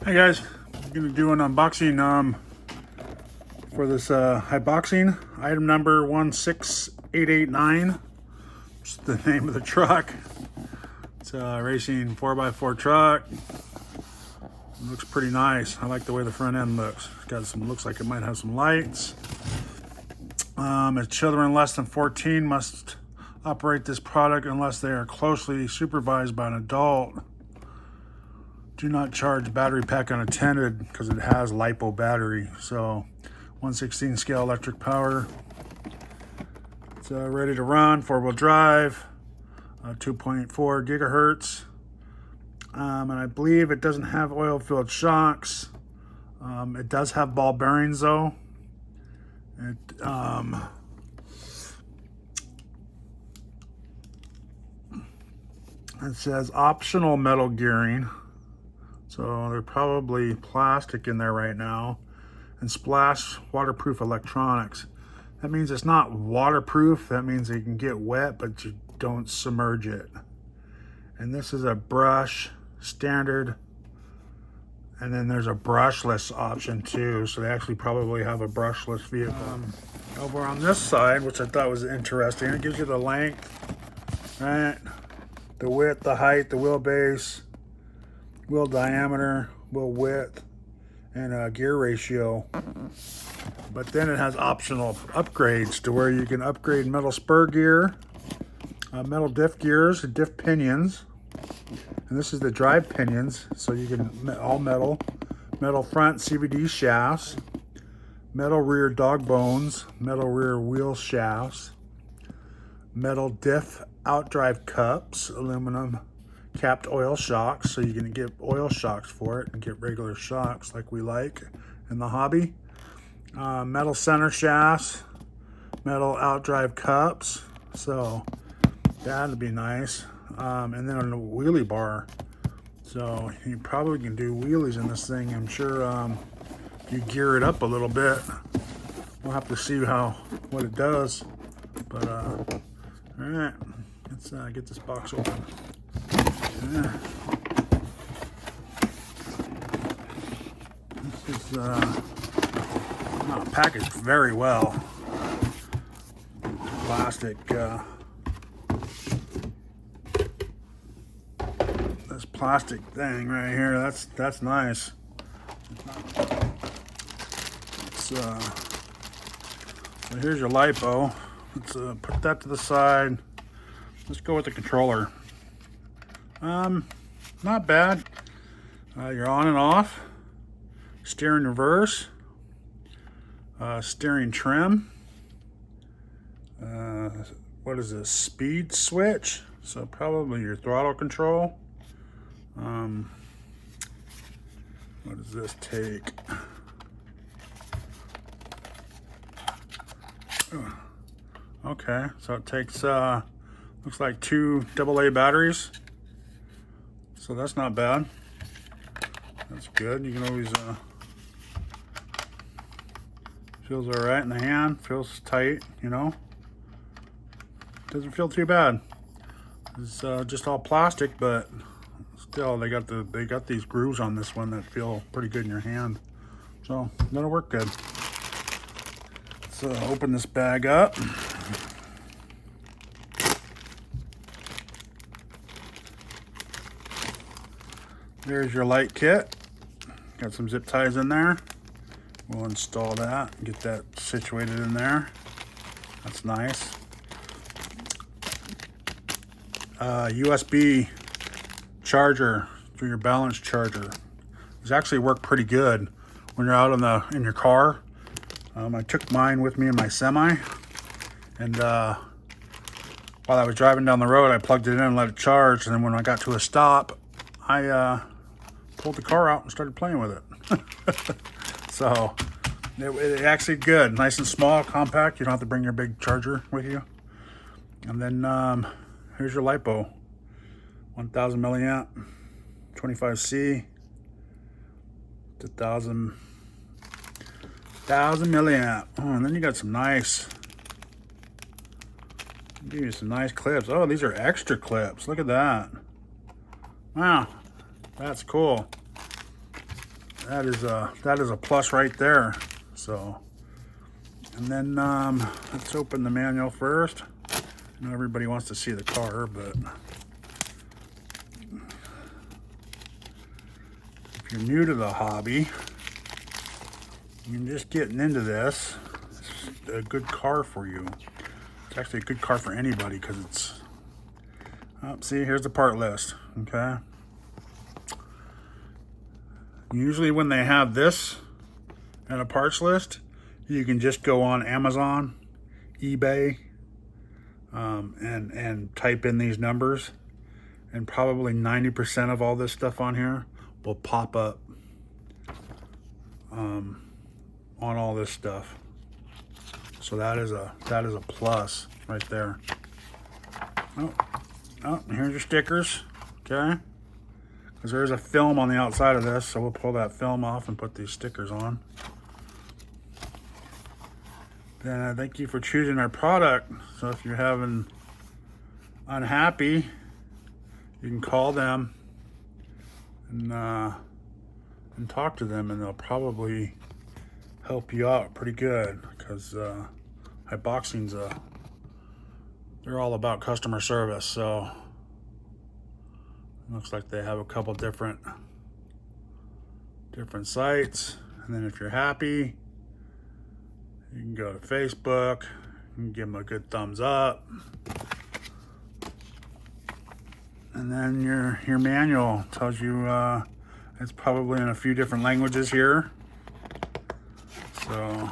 Hey guys, I'm gonna do an unboxing for this Haiboxing item number 16889. It's the name of the truck. It's a racing 4x4 truck. It looks pretty nice. I like the way the front end looks. It's got some, looks like it might have some lights. Children less than 14 must operate this product unless they are closely supervised by an adult. Do not charge battery pack unattended because it has lipo battery. So 1/16 scale electric power. It's ready to run, 4-wheel drive, 2.4 gigahertz. And I believe it doesn't have oil-filled shocks. It does have ball bearings though. It says optional metal gearing. So they're probably plastic in there right now. And splash waterproof electronics. That means it's not waterproof. That means it can get wet, but you don't submerge it. And this is a brush standard. And then there's a brushless option too. So they actually probably have a brushless vehicle. Over on this side, which I thought was interesting, it gives you the length, right? The width, the height, the wheelbase, wheel diameter, wheel width, and gear ratio. But then it has optional upgrades to where you can upgrade metal spur gear, metal diff gears, diff pinions. And this is the drive pinions, so you can all metal, metal front CVD shafts, metal rear dog bones, metal rear wheel shafts, metal diff outdrive cups, aluminum capped oil shocks, so you can get oil shocks for it and get regular shocks like we like in the hobby. Metal center shafts, metal outdrive cups, so that'd be nice. And then a wheelie bar, so you probably can do wheelies in this thing. I'm sure if you gear it up a little bit. We'll have to see what it does. But all right, let's get this box open. Yeah. This is packaged very well. Plastic. This plastic thing right here. That's nice. So here's your lipo. Let's put that to the side. Let's go with the controller. Not bad. You're on and off. Steering reverse. Steering trim. What is this? Speed switch. So probably your throttle control. What does this take? Okay, so it takes looks like 2 AA batteries. So that's not bad. That's good. You can always feels all right in the hand. Feels tight, you know. Doesn't feel too bad. It's just all plastic, but still they got these grooves on this one that feel pretty good in your hand. So that'll work good. Let's open this bag up. There's your light kit. Got some zip ties in there. We'll install that and get that situated in there. That's nice. USB charger for your balance charger. These actually work pretty good when you're out in your car. I took mine with me in my semi, and while I was driving down the road, I plugged it in and let it charge. And then when I got to a stop, I pulled the car out and started playing with it. So it actually good, nice and small, compact. You don't have to bring your big charger with you. And then here's your lipo, 1000 milliamp, 25C, 1000 milliamp. Oh, and then you got some nice, give you some nice clips. Oh, these are extra clips. Look at that. Wow, that's cool. that is a plus right there. So, and then let's open the manual first. I know everybody wants to see the car, but if you're new to the hobby, you're just getting into this, it's a good car for you. It's actually a good car for anybody because it's, see, here's the part list, okay? Usually when they have this and a parts list, you can just go on Amazon, eBay, and type in these numbers, and probably 90% of all this stuff on here will pop up on all this stuff. So that is a plus right there. Oh, here's your stickers, okay? Because there's a film on the outside of this, so we'll pull that film off and put these stickers on. Then thank you for choosing our product. So if you're having unhappy, you can call them and talk to them, and they'll probably help you out pretty good, because Haiboxing's they're all about customer service. So it looks like they have a couple different sites, and then if you're happy, you can go to Facebook and give them a good thumbs up. And then your manual tells you it's probably in a few different languages here. So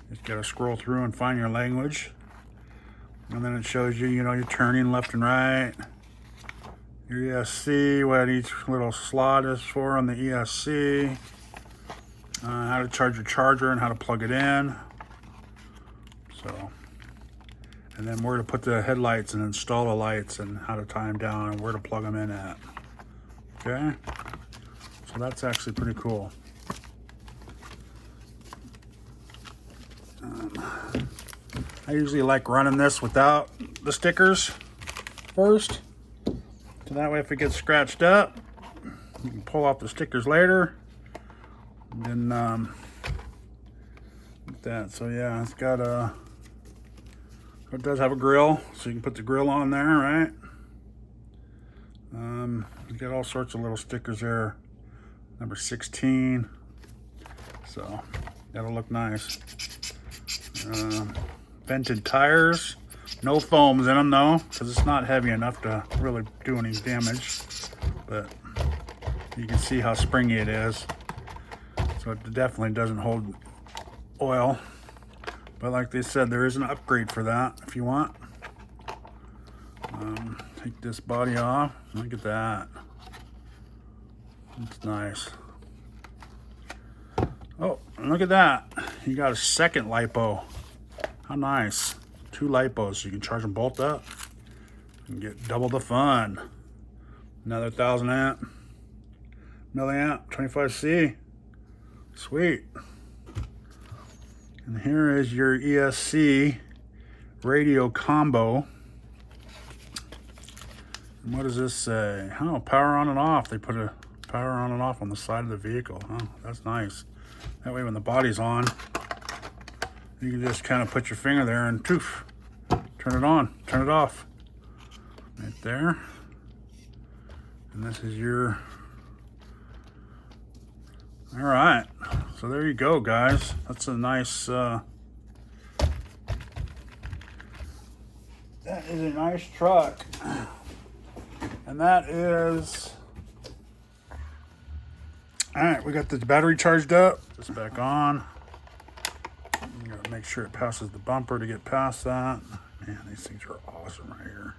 just gotta scroll through and find your language. And then it shows you, your turning left and right. Your ESC, what each little slot is for on the ESC. How to charge your charger and how to plug it in. So, and then where to put the headlights and install the lights, and how to tie them down and where to plug them in at. Okay, so that's actually pretty cool. I usually like running this without the stickers first, so that way if it gets scratched up, you can pull off the stickers later. And then like that. So yeah, it's got it does have a grill, so you can put the grill on there, right? You got all sorts of little stickers there. Number 16. So that'll look nice. Vented tires. No foams in them though, because it's not heavy enough to really do any damage. But you can see how springy it is. So it definitely doesn't hold oil. But like they said, there is an upgrade for that if you want. Take this body off. Look at that. It's nice. Oh, and look at that. You got a second lipo. How nice. 2 lipos. You can charge them both up and get double the fun. Another 1000 amp, milliamp, 25C. Sweet. And here is your ESC radio combo. And what does this say? Oh, power on and off. They put a power on and off on the side of the vehicle. Oh, that's nice. That way when the body's on, you can just kind of put your finger there and poof, turn it on, turn it off. Right there. And this is your... All right, so there you go, guys. That's a nice, that is a nice truck. And that is, all right, we got the battery charged up. This back on. You gotta make sure it passes the bumper to get past that. Man, these things are awesome right here.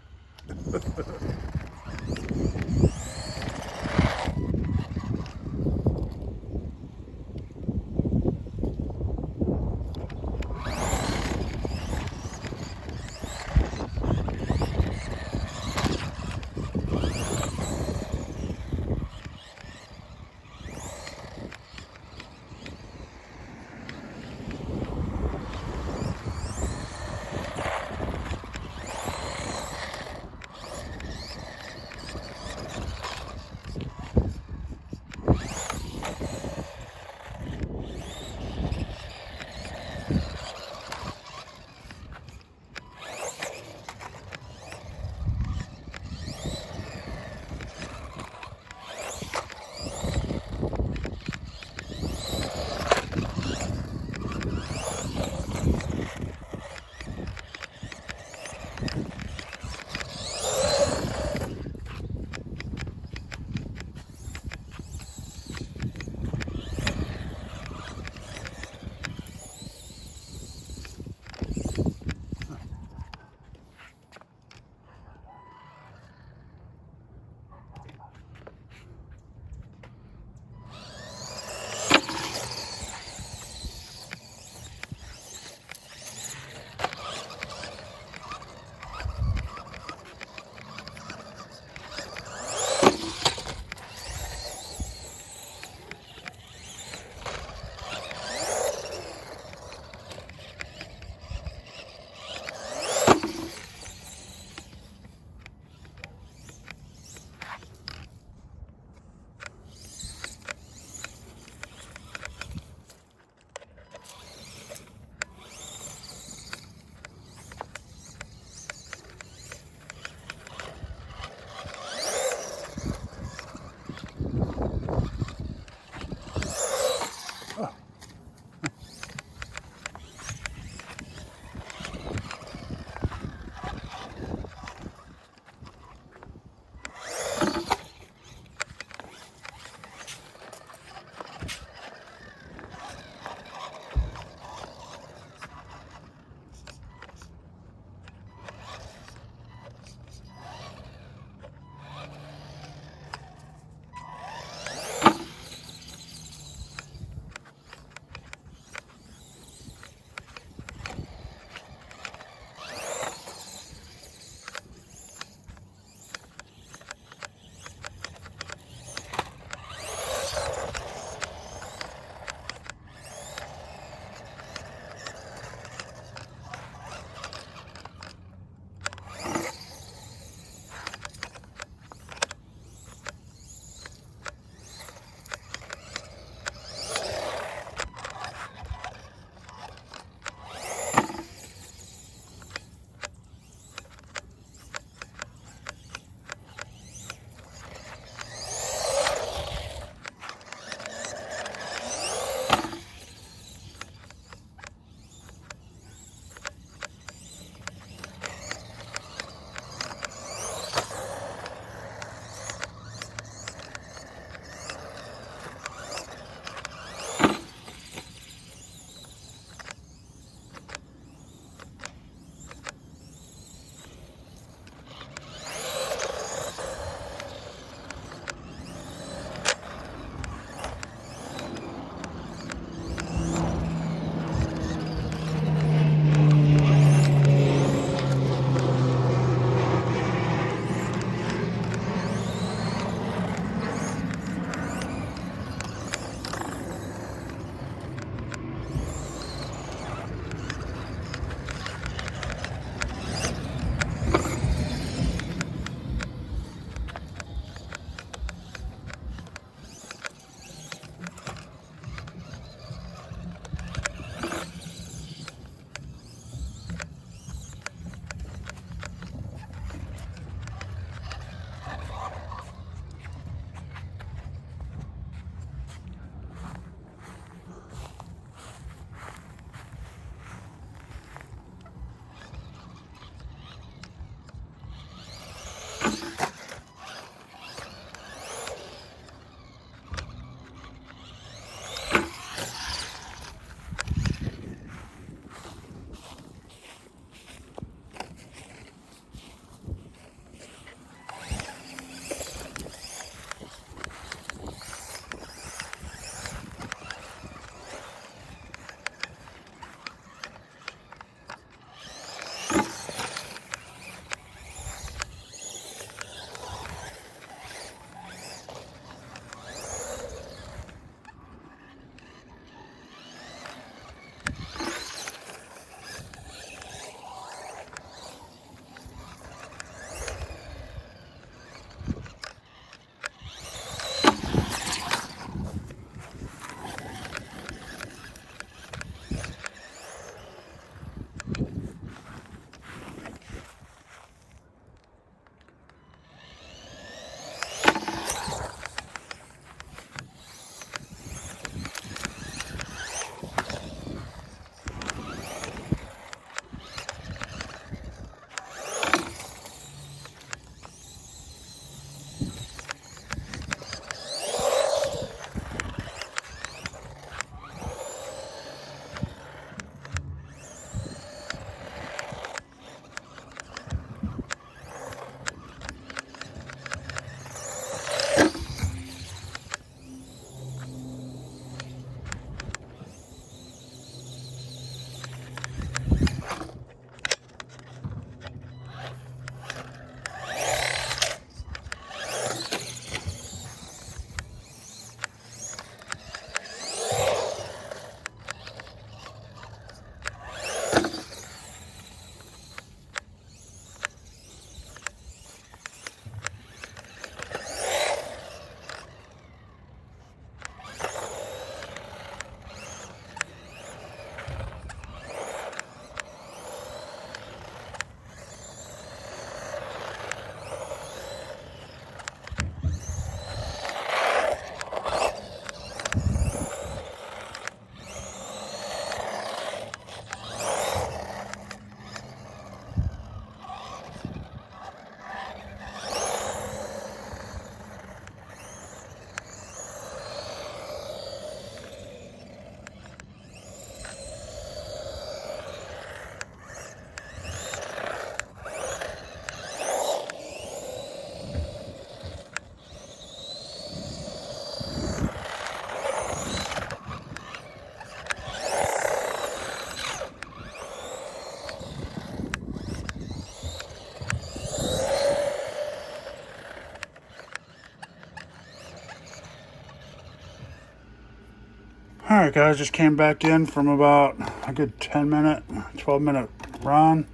All right, guys, just came back in from about a good 10-minute, 12-minute run.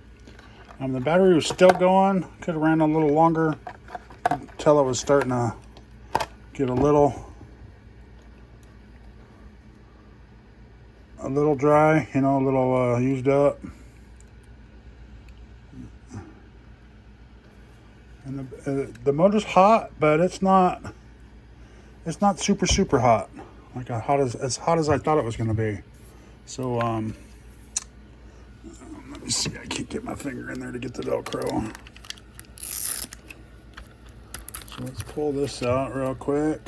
The battery was still going. Could have ran a little longer until it was starting to get a little dry, you know, a little used up. And the motor's hot, but it's not super hot. Like as hot as I thought it was going to be. So let me see. I can't get my finger in there to get the Velcro. So let's pull this out real quick.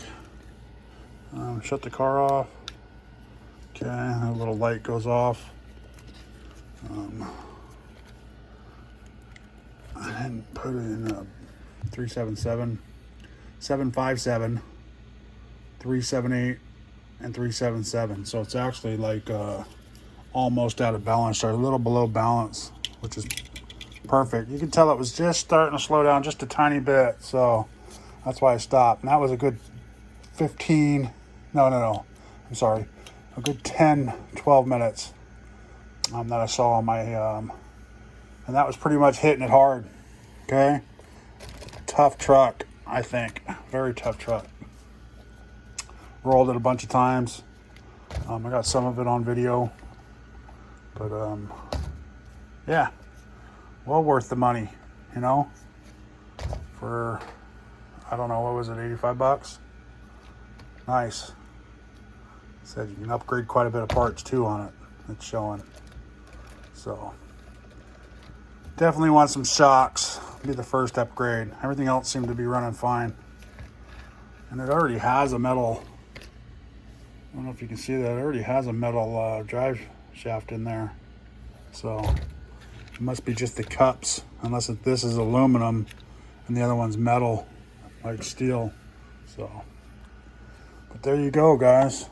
Shut the car off. Okay, a little light goes off. I didn't put it in a 377, 757, 378, and 377. So it's actually like almost out of balance, or a little below balance, which is perfect. You can tell it was just starting to slow down just a tiny bit, so that's why I stopped. And that was a good 15, no, I'm sorry, a good 10, 12 minutes that I saw on my, and that was pretty much hitting it hard, okay? Tough truck, I think, very tough truck. Rolled it a bunch of times. I got some of it on video, but yeah, well worth the money, you know, for, I don't know, what was it, 85 bucks? Nice. Said you can upgrade quite a bit of parts too on it. It's showing. So definitely want some shocks. Be the first upgrade. Everything else seemed to be running fine. And it already has a metal, I don't know if you can see that, it already has a metal drive shaft in there. So it must be just the cups, unless this is aluminum and the other one's metal, like steel. So, but there you go, guys.